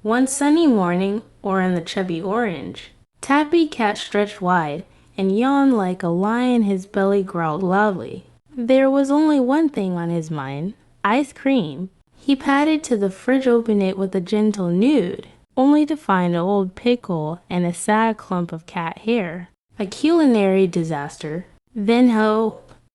One sunny morning, Oren the chubby orange, tabby cat stretched wide and yawned like a lion. His belly growled loudly. There was only one thing on his mind: ice cream. He padded to the fridge, opened it with a gentle nude, only to find an old pickle and a sad clump of cat hair. A culinary disaster. Then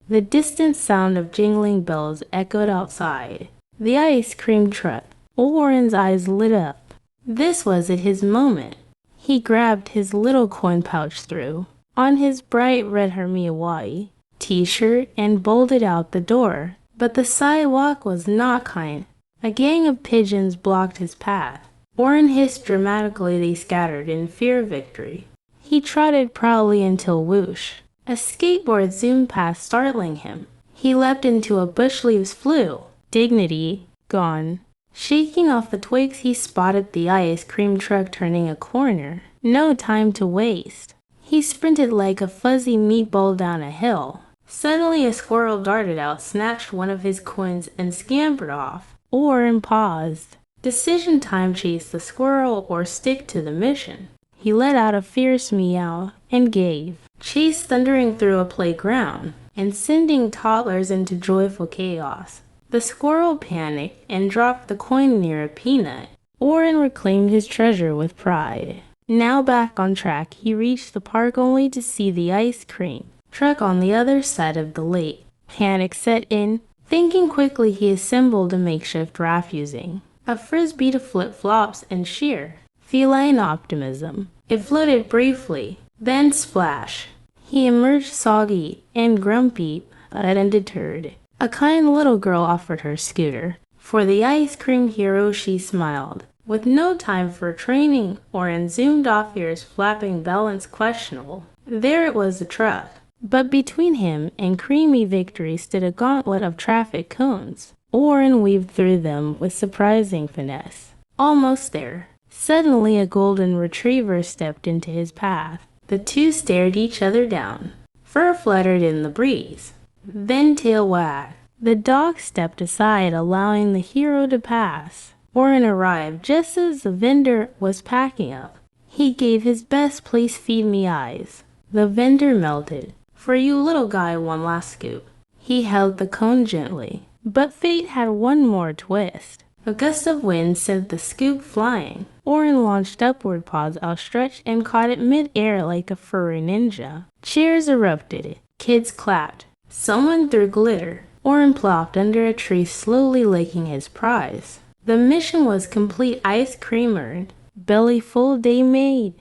the distant sound of jingling bells echoed outside the ice cream truck. Oren's eyes lit up. This was his moment. He grabbed his little coin pouch, threw on his bright red HRMeowAI t-shirt, and bolted out the door. But the sidewalk was not kind. A gang of pigeons blocked his path. Oren hissed dramatically. They scattered in fear of victory. He trotted proudly until whoosh, a skateboard zoomed past, startling him. He leapt into a bush, leaves flew. Dignity gone. Shaking off the twigs, he spotted the ice cream truck turning a corner. No time to waste. He sprinted like a fuzzy meatball down a hill. Suddenly a squirrel darted out, snatched one of his coins, and scampered off. Oren paused. Decision time: chase the squirrel or stick to the mission. He let out a fierce meow and gave chase, thundering through a playground and sending toddlers into joyful chaos. The squirrel panicked and dropped the coin near a peanut. Oren reclaimed his treasure with pride. Now back on track, he reached the park only to see the ice cream truck on the other side of the lake. Panic set in. Thinking quickly, he assembled a makeshift raft using a frisbee to flip-flops and sheer feline optimism. It floated briefly, then splash. He emerged soggy and grumpy, but undeterred. A kind little girl offered her scooter. For the ice cream hero, she smiled. With no time for training, Oren zoomed off, ears flapping, balance questionable. There it was, the truck. But between him and creamy victory stood a gauntlet of traffic cones. Oren weaved through them with surprising finesse. Almost there. Suddenly a golden retriever stepped into his path. The two stared each other down. Fur fluttered in the breeze. Then tail wagged. The dog stepped aside, allowing the hero to pass. Oren arrived just as the vendor was packing up. He gave his best, "Please feed me" eyes. The vendor melted. "For you, little guy, one last scoop." He held the cone gently. But fate had one more twist. A gust of wind sent the scoop flying. Oren launched upward, paws outstretched, and caught it mid-air like a furry ninja. Cheers erupted. Kids clapped. Someone threw glitter. Oren plopped under a tree, slowly licking his prize. The mission was complete. Ice cream earned. Belly full, day made.